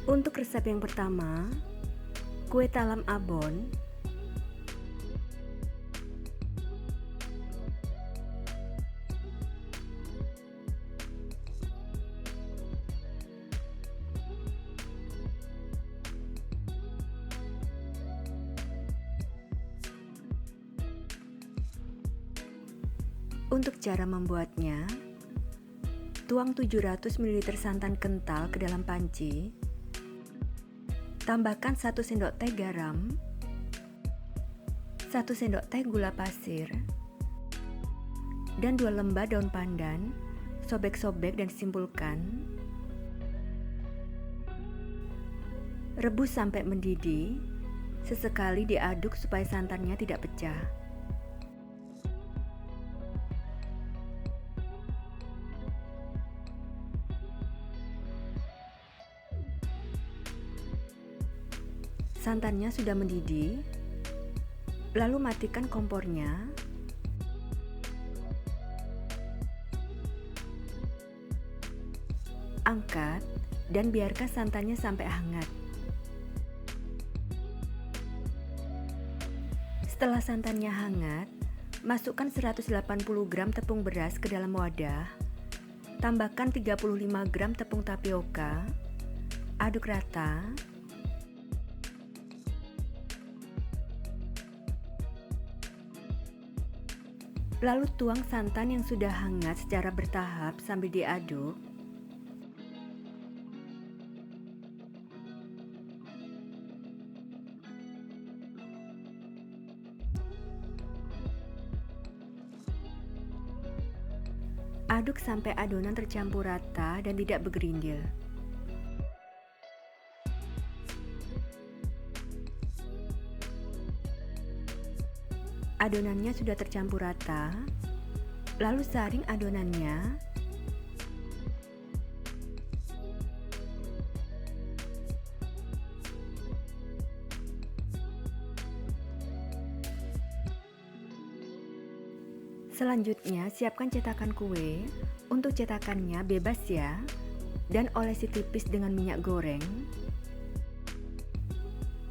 Untuk resep yang pertama, kue talam abon. Untuk cara membuatnya, tuang 700 ml santan kental ke dalam panci. Tambahkan 1 sendok teh garam, 1 sendok teh gula pasir, dan 2 lembar daun pandan. Sobek-sobek dan simpulkan. Rebus sampai mendidih. Sesekali diaduk supaya santannya tidak pecah. Santannya sudah mendidih, lalu matikan kompornya. Angkat dan biarkan santannya sampai hangat. Setelah santannya hangat, masukkan 180 gram tepung beras ke dalam wadah. Tambahkan 35 gram tepung tapioka. Aduk rata. Lalu tuang santan yang sudah hangat secara bertahap sambil diaduk. Aduk sampai adonan tercampur rata dan tidak bergerindil. Adonannya sudah tercampur rata, lalu saring adonannya. Selanjutnya, siapkan cetakan kue. Untuk cetakannya bebas ya, dan olesi tipis dengan minyak goreng.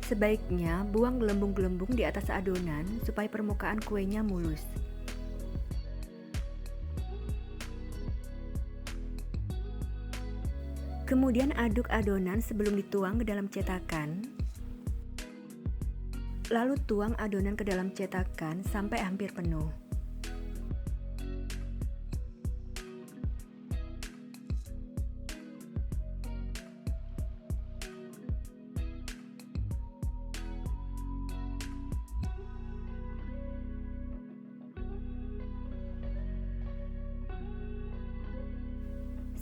Sebaiknya buang gelembung-gelembung di atas adonan supaya permukaan kuenya mulus. Kemudian aduk adonan sebelum dituang ke dalam cetakan. Lalu tuang adonan ke dalam cetakan sampai hampir penuh.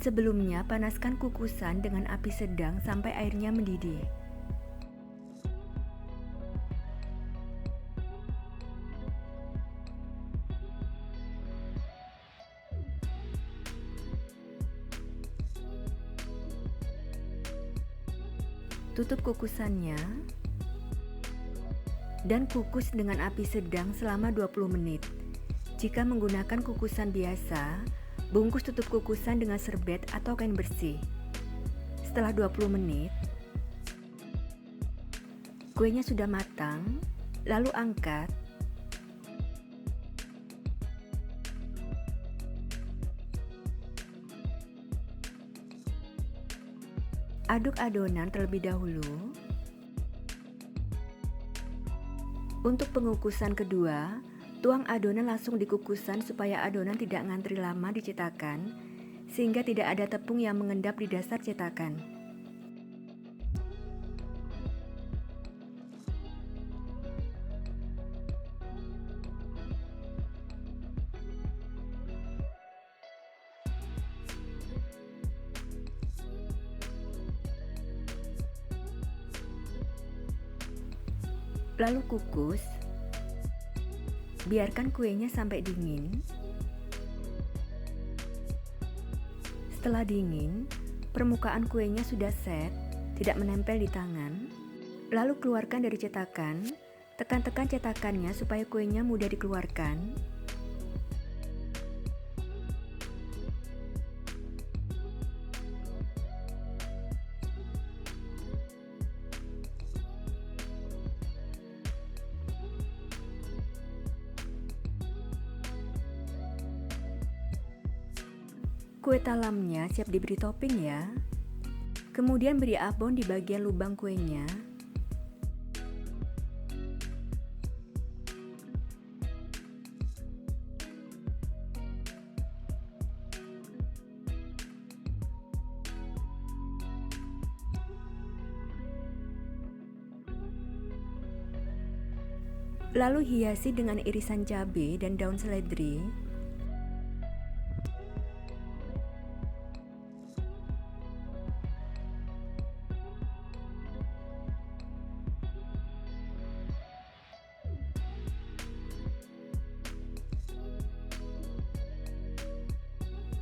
Sebelumnya, panaskan kukusan dengan api sedang sampai airnya mendidih. Tutup kukusannya dan kukus dengan api sedang selama 20 menit. Jika menggunakan kukusan biasa, bungkus tutup kukusan dengan serbet atau kain bersih. Setelah 20 menit, kuenya sudah matang, lalu angkat. Aduk adonan terlebih dahulu. Untuk pengukusan kedua, tuang adonan langsung di kukusan supaya adonan tidak ngantri lama di cetakan, sehingga tidak ada tepung yang mengendap di dasar cetakan. Lalu kukus. Biarkan kuenya sampai dingin. Setelah dingin, permukaan kuenya sudah set, tidak menempel di tangan. Lalu keluarkan dari cetakan. Tekan-tekan cetakannya supaya kuenya mudah dikeluarkan. Kue talamnya siap diberi topping ya. Kemudian beri abon di bagian lubang kuenya. Lalu hiasi dengan irisan cabai dan daun seledri.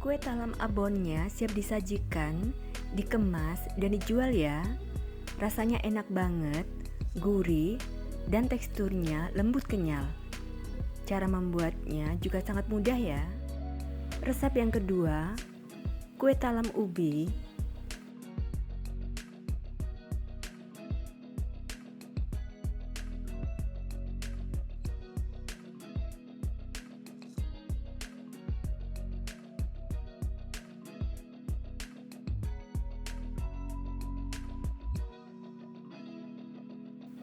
Kue talam abonnya siap disajikan, dikemas, dan dijual ya. Rasanya enak banget, gurih, dan teksturnya lembut kenyal. Cara membuatnya juga sangat mudah ya. Resep yang kedua, kue talam ubi.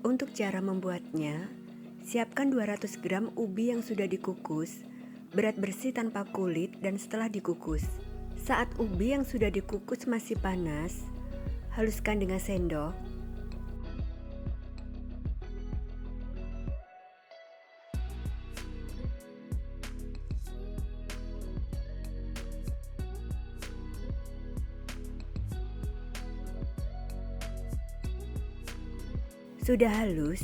Untuk cara membuatnya, siapkan 200 gram ubi yang sudah dikukus, berat bersih tanpa kulit dan setelah dikukus. Saat ubi yang sudah dikukus masih panas, haluskan dengan sendok. Sudah halus.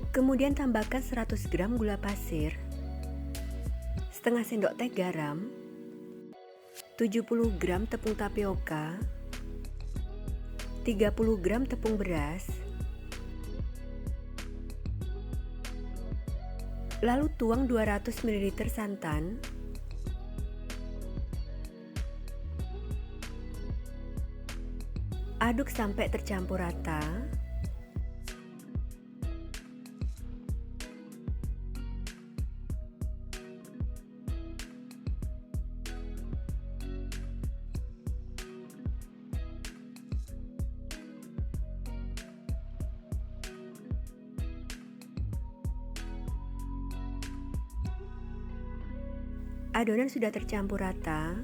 Kemudian tambahkan 100 gram gula pasir, setengah sendok teh garam, 70 gram tepung tapioka, 30 gram tepung beras. Lalu tuang 200 ml santan. Aduk sampai tercampur rata. Adonan sudah tercampur rata.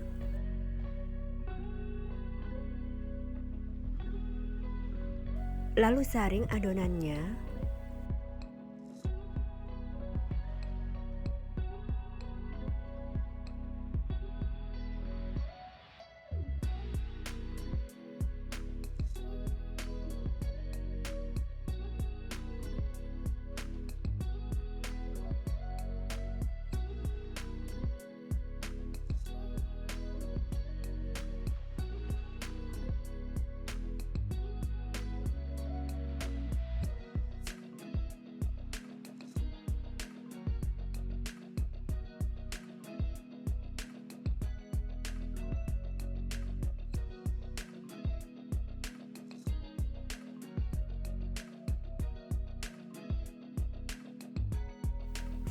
Lalu saring adonannya.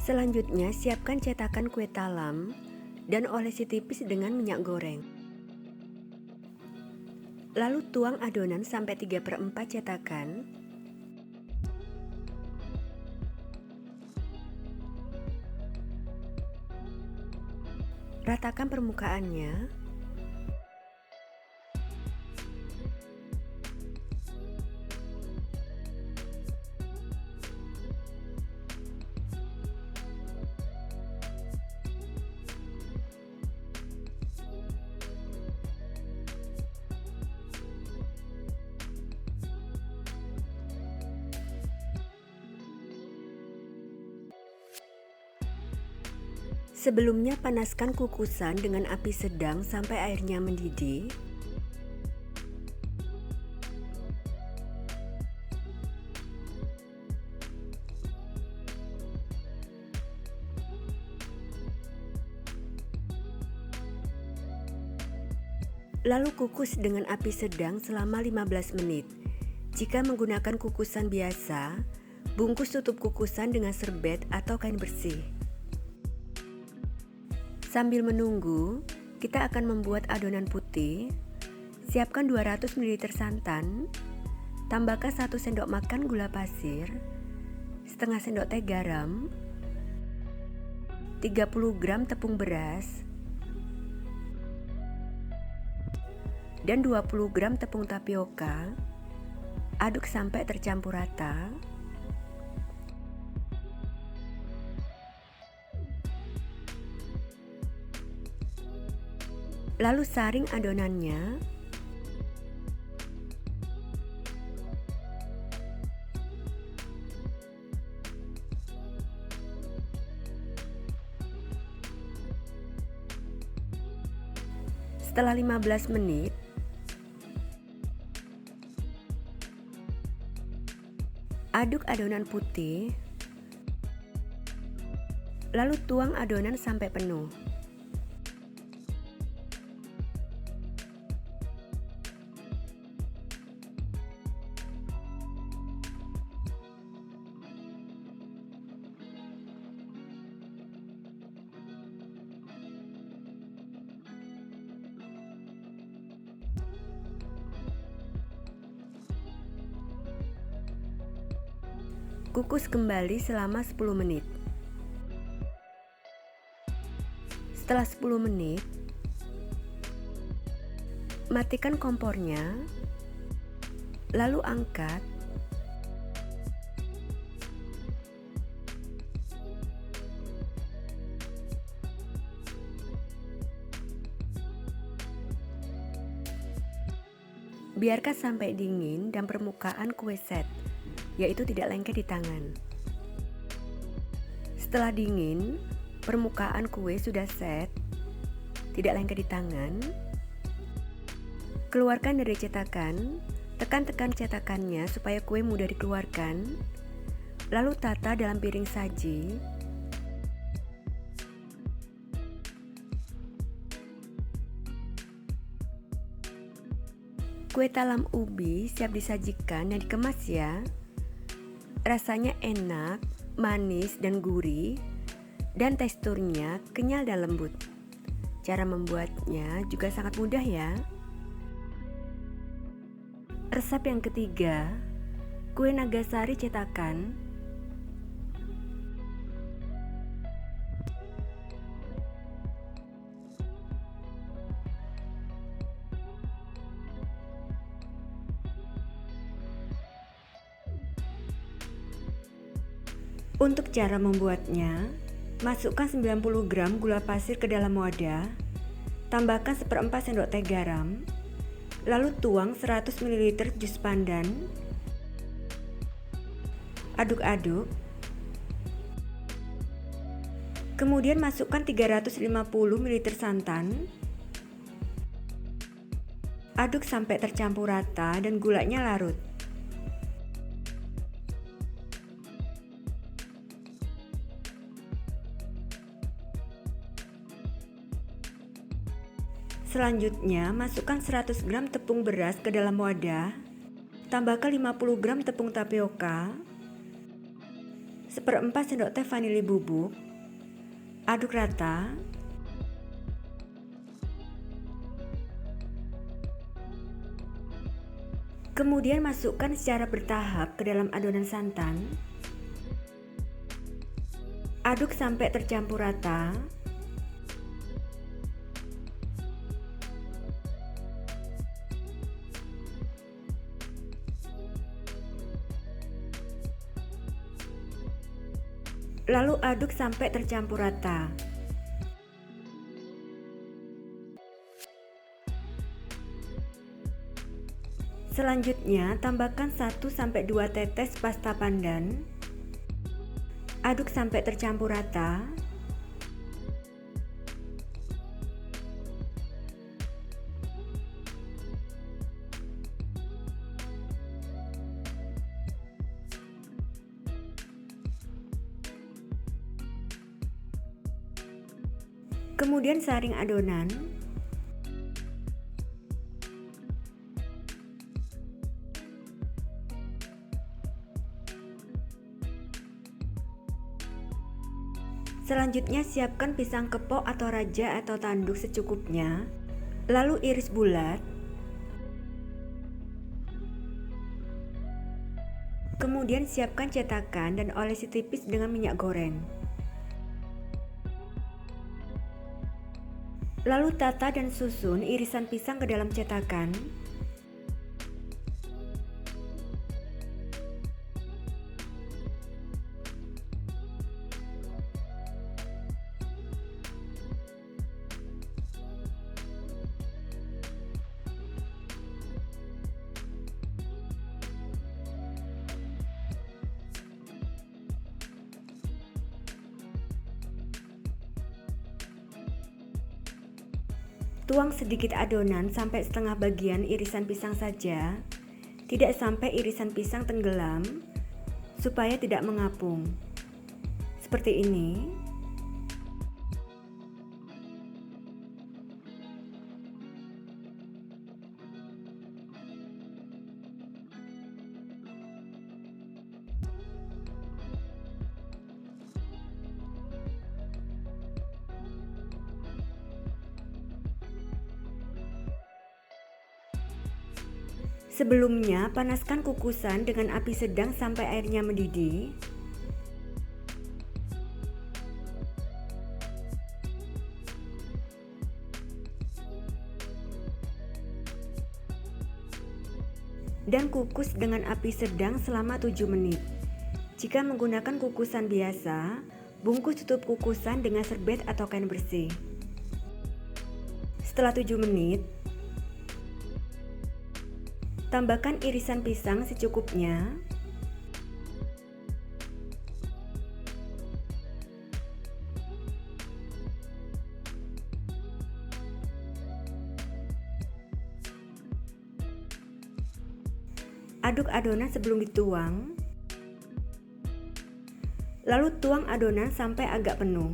Selanjutnya, siapkan cetakan kue talam dan olesi tipis dengan minyak goreng. Lalu tuang adonan sampai 3/4 cetakan. Ratakan permukaannya. Sebelumnya panaskan kukusan dengan api sedang sampai airnya mendidih. Lalu kukus dengan api sedang selama 15 menit. Jika menggunakan kukusan biasa, bungkus tutup kukusan dengan serbet atau kain bersih. Sambil menunggu, kita akan membuat adonan putih. Siapkan 200 ml santan, tambahkan 1 sendok makan gula pasir, setengah sendok teh garam, 30 gram tepung beras, dan 20 gram tepung tapioka. Aduk sampai tercampur rata. Lalu saring adonannya. Setelah 15 menit, aduk adonan putih, lalu tuang adonan sampai penuh. Kukus kembali selama 10 menit. Setelah 10 menit, matikan kompornya, lalu angkat. Biarkan sampai dingin dan permukaan kue set, yaitu tidak lengket di tangan. Setelah dingin, permukaan kue sudah set, tidak lengket di tangan. Keluarkan dari cetakan, tekan-tekan cetakannya supaya kue mudah dikeluarkan. Lalu tata dalam piring saji. Kue talam ubi siap disajikan dan dikemas ya. Rasanya enak, manis dan gurih, dan teksturnya kenyal dan lembut. Cara membuatnya juga sangat mudah ya. Resep yang ketiga, kue nagasari cetakan. Untuk cara membuatnya, masukkan 90 gram gula pasir ke dalam wadah, tambahkan 1/4 sendok teh garam, lalu tuang 100 ml jus pandan, aduk-aduk, kemudian masukkan 350 ml santan, aduk sampai tercampur rata dan gulanya larut. Selanjutnya, masukkan 100 gram tepung beras ke dalam wadah, tambahkan 50 gram tepung tapioka, 1/4 sendok teh vanili bubuk, aduk rata. Kemudian masukkan secara bertahap ke dalam adonan santan, aduk sampai tercampur rata. Lalu aduk sampai tercampur rata. Selanjutnya, tambahkan 1-2 tetes pasta pandan. Aduk sampai tercampur rata. Kemudian saring adonan. Selanjutnya siapkan pisang kepok atau raja atau tanduk secukupnya, lalu iris bulat. Kemudian siapkan cetakan dan olesi tipis dengan minyak goreng. Lalu tata dan susun irisan pisang ke dalam cetakan. Tuang sedikit adonan sampai setengah bagian irisan pisang saja, tidak sampai irisan pisang tenggelam, supaya tidak mengapung. Seperti ini. Sebelumnya, panaskan kukusan dengan api sedang sampai airnya mendidih. Dan kukus dengan api sedang selama 7 menit. Jika menggunakan kukusan biasa, bungkus tutup kukusan dengan serbet atau kain bersih. Setelah 7 menit, tambahkan irisan pisang secukupnya. Aduk adonan sebelum dituang. Lalu tuang adonan sampai agak penuh.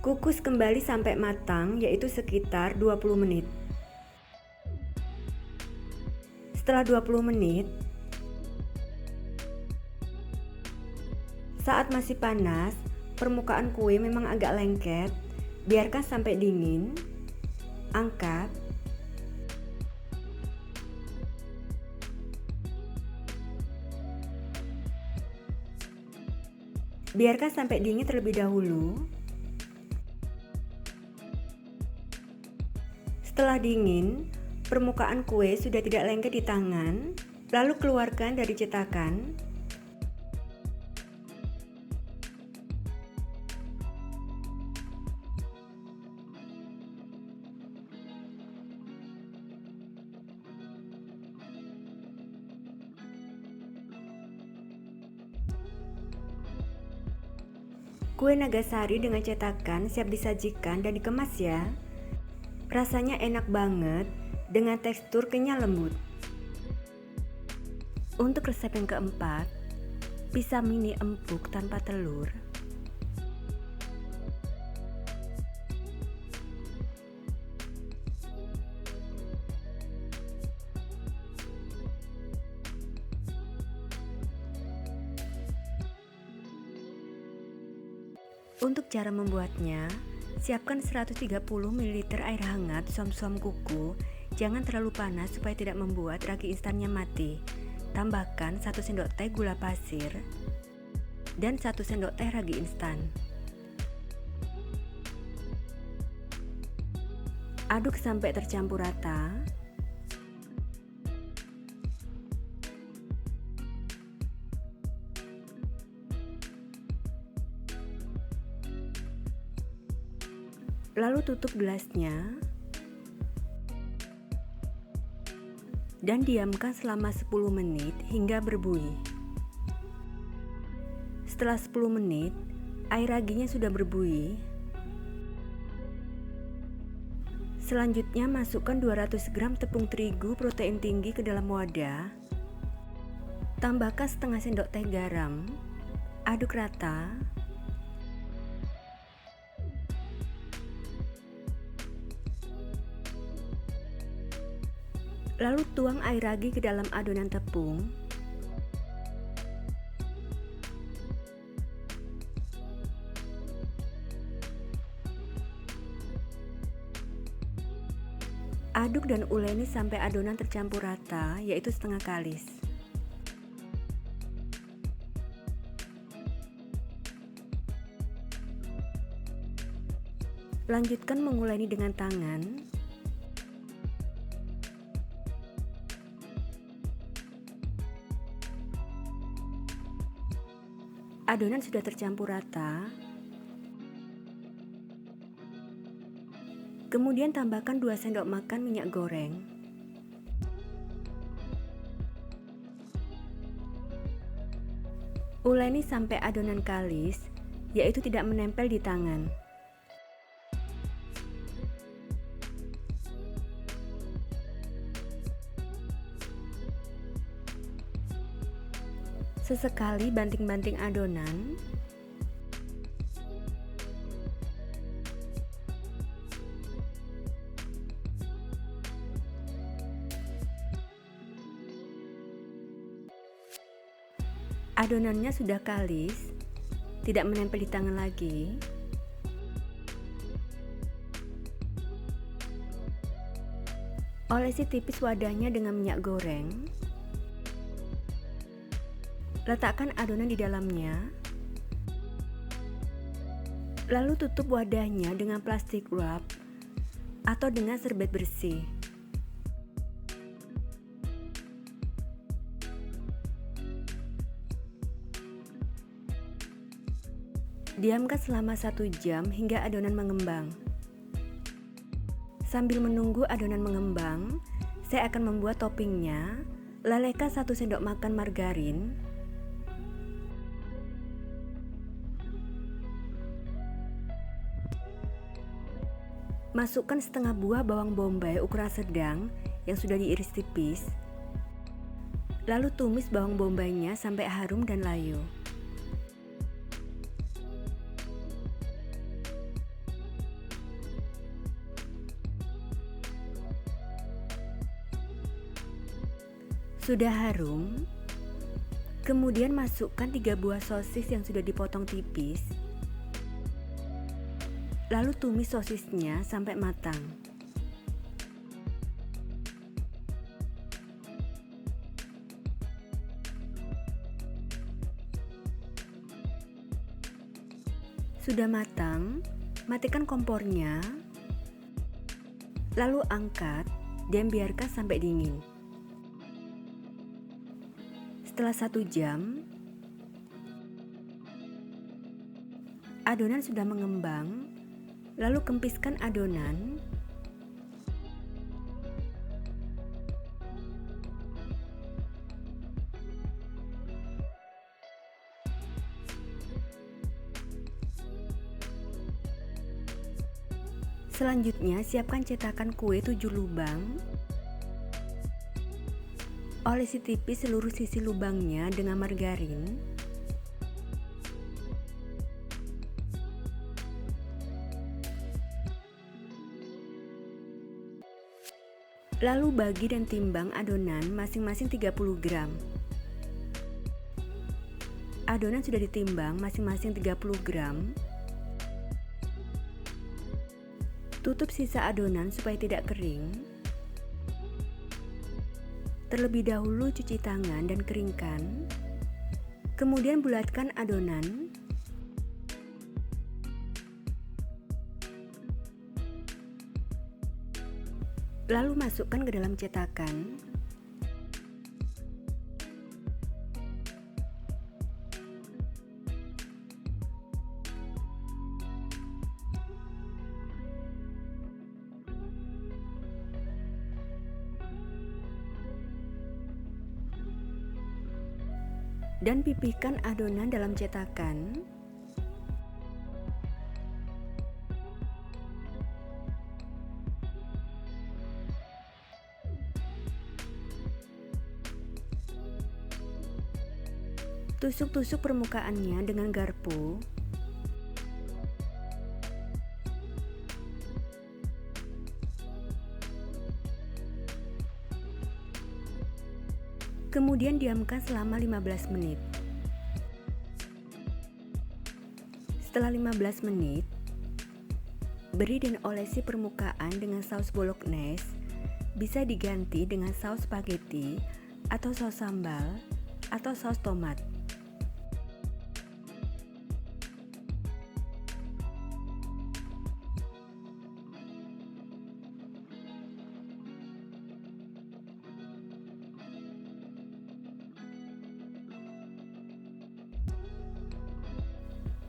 Kukus kembali sampai matang, yaitu sekitar 20 menit. Setelah 20 menit, saat masih panas, permukaan kue memang agak lengket, biarkan sampai dingin, angkat. Biarkan sampai dingin terlebih dahulu. Setelah dingin, permukaan kue sudah tidak lengket di tangan, lalu keluarkan dari cetakan. Kue Nagasari dengan cetakan siap disajikan dan dikemas ya. Rasanya enak banget dengan tekstur kenyal lembut. Untuk resep yang keempat, pizza mini empuk tanpa telur. Untuk cara membuatnya, siapkan 130 ml air hangat suam-suam kuku. Jangan terlalu panas supaya tidak membuat ragi instannya mati. Tambahkan 1 sendok teh gula pasir dan 1 sendok teh ragi instan. Aduk sampai tercampur rata. Lalu tutup gelasnya dan diamkan selama 10 menit hingga berbuih. Setelah 10 menit, air raginya sudah berbuih. Selanjutnya masukkan 200 gram tepung terigu protein tinggi ke dalam wadah. Tambahkan setengah sendok teh garam. Aduk rata. Lalu tuang air ragi ke dalam adonan tepung. Aduk dan uleni sampai adonan tercampur rata, yaitu setengah kalis. Lanjutkan menguleni dengan tangan. Adonan sudah tercampur rata. Kemudian tambahkan 2 sendok makan minyak goreng. Uleni sampai adonan kalis, yaitu tidak menempel di tangan. Sesekali banting-banting adonan. Adonannya sudah kalis, tidak menempel di tangan lagi. Olesi tipis wadahnya dengan minyak goreng. Letakkan adonan di dalamnya. Lalu tutup wadahnya dengan plastik wrap atau dengan serbet bersih. Diamkan selama 1 jam hingga adonan mengembang. Sambil menunggu adonan mengembang, saya akan membuat toppingnya. Lelehkan 1 sendok makan margarin. Masukkan setengah buah bawang bombay ukuran sedang yang sudah diiris tipis. Lalu tumis bawang bombaynya sampai harum dan layu. Sudah harum, kemudian masukkan 3 buah sosis yang sudah dipotong tipis. Lalu tumis sosisnya sampai matang. Sudah matang, matikan kompornya. Lalu angkat dan biarkan sampai dingin. Setelah 1 jam, adonan sudah mengembang. Lalu kempiskan adonan. Selanjutnya, siapkan cetakan kue 7 lubang. Olesi tipis seluruh sisi lubangnya dengan margarin. Lalu bagi dan timbang adonan masing-masing 30 gram. Adonan sudah ditimbang masing-masing 30 gram. Tutup sisa adonan supaya tidak kering. Terlebih dahulu cuci tangan dan keringkan. Kemudian bulatkan adonan. Lalu masukkan ke dalam cetakan. Dan pipihkan adonan dalam cetakan. Tusuk-tusuk permukaannya dengan garpu. Kemudian diamkan selama 15 menit. Setelah 15 menit, beri dan olesi permukaan dengan saus bolognese, bisa diganti dengan saus spaghetti atau saus sambal atau saus tomat.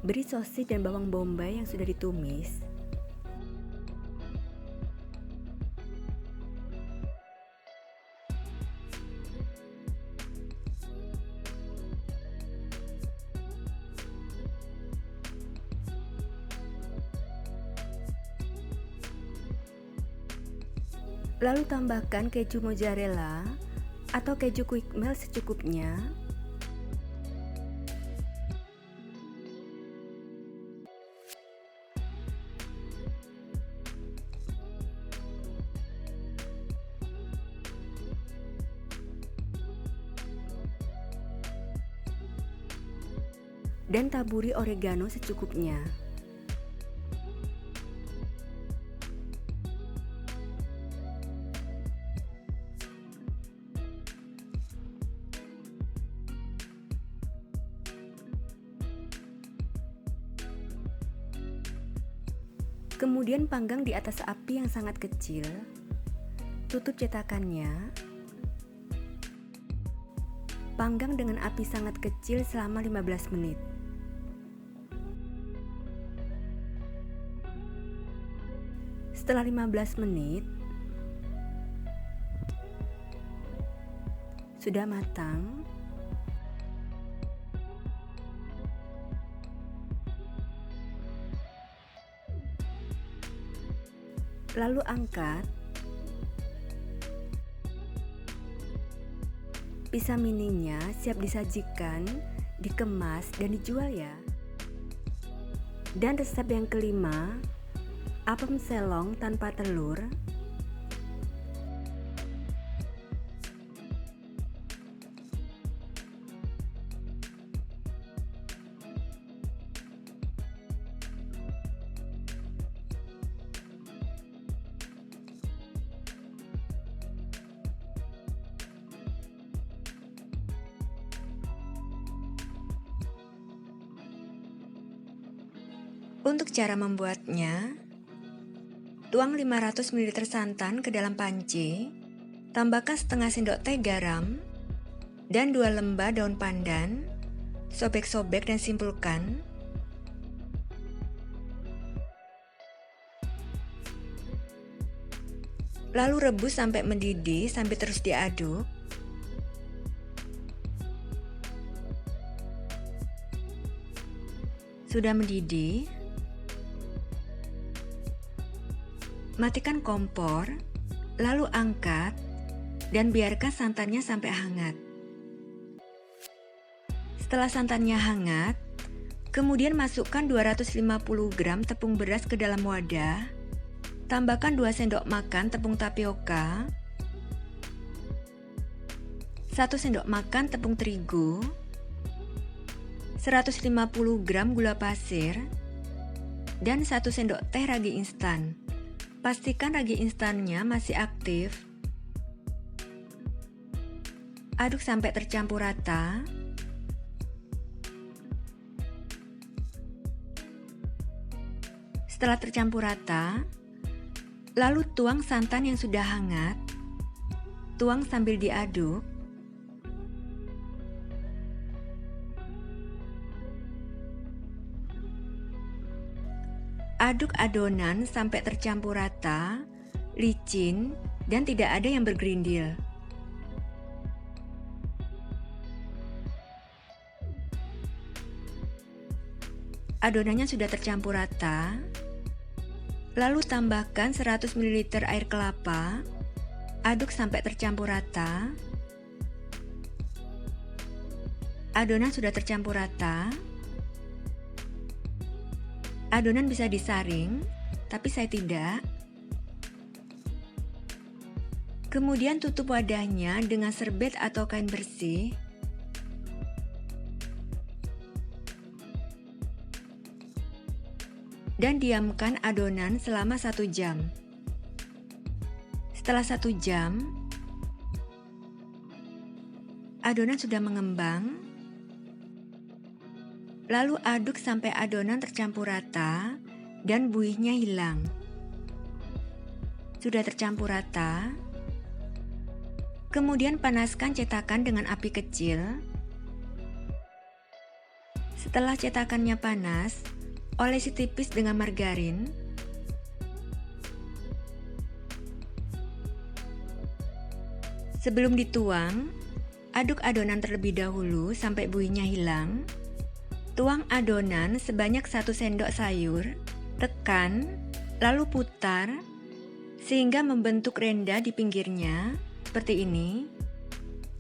Beri sosis dan bawang bombay yang sudah ditumis. Lalu tambahkan keju mozzarella atau keju quick melt secukupnya. Dan taburi oregano secukupnya. Kemudian panggang di atas api yang sangat kecil. Tutup cetakannya. Panggang dengan api sangat kecil selama 15 menit. Setelah 15 menit, sudah matang. Lalu angkat. Pizza mininya siap disajikan, dikemas, dan dijual ya. Dan resep yang kelima, apem selong tanpa telur. Untuk cara membuatnya, tuang 500 ml santan ke dalam panci, tambahkan setengah sendok teh garam, dan 2 lembah daun pandan, sobek-sobek dan simpulkan. Lalu rebus sampai mendidih sambil terus diaduk. Sudah mendidih, matikan kompor, lalu angkat dan biarkan santannya sampai hangat. Setelah santannya hangat, kemudian masukkan 250 gram tepung beras ke dalam wadah. Tambahkan 2 sendok makan tepung tapioka, 1 sendok makan tepung terigu, 150 gram gula pasir, dan 1 sendok teh ragi instan. Pastikan ragi instannya masih aktif. Aduk sampai tercampur rata. Setelah tercampur rata, lalu tuang santan yang sudah hangat. Tuang sambil diaduk. Aduk adonan sampai tercampur rata, licin, dan tidak ada yang bergerindil. Adonannya sudah tercampur rata. Lalu tambahkan 100 ml air kelapa. Aduk sampai tercampur rata. Adonan sudah tercampur rata. Adonan bisa disaring, tapi saya tidak. Kemudian tutup wadahnya dengan serbet atau kain bersih. Dan diamkan adonan selama 1 jam. Setelah 1 jam, adonan sudah mengembang. Lalu aduk sampai adonan tercampur rata dan buihnya hilang. Sudah tercampur rata. Kemudian panaskan cetakan dengan api kecil. Setelah cetakannya panas, olesi tipis dengan margarin. Sebelum dituang, aduk adonan terlebih dahulu sampai buihnya hilang. Tuang adonan sebanyak 1 sendok sayur, tekan, lalu putar, sehingga membentuk renda di pinggirnya, seperti ini.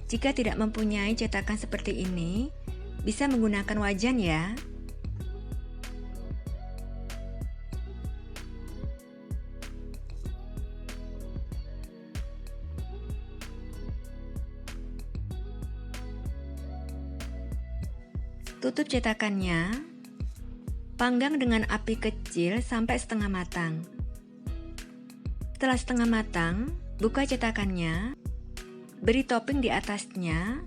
Jika tidak mempunyai cetakan seperti ini, bisa menggunakan wajan ya. Tutup cetakannya, panggang dengan api kecil sampai setengah matang. Setelah setengah matang, buka cetakannya, beri topping di atasnya.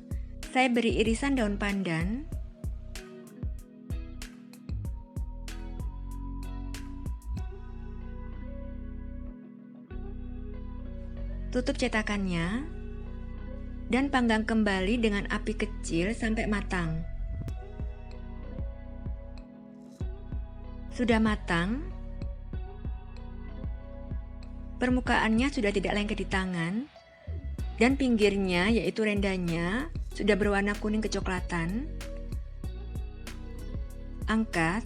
Saya beri irisan daun pandan, tutup cetakannya, dan panggang kembali dengan api kecil sampai matang. Sudah matang, permukaannya sudah tidak lengket di tangan, dan pinggirnya, yaitu rendanya, sudah berwarna kuning kecoklatan. Angkat.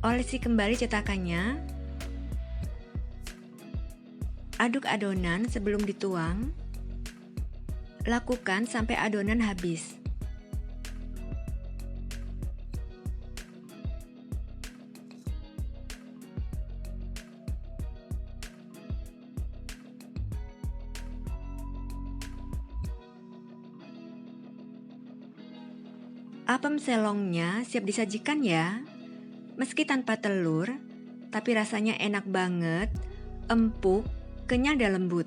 Olesi kembali cetakannya. Aduk adonan sebelum dituang. Lakukan sampai adonan habis. Apem selongnya siap disajikan ya. Meski tanpa telur, tapi rasanya enak banget, empuk, kenyal dan lembut.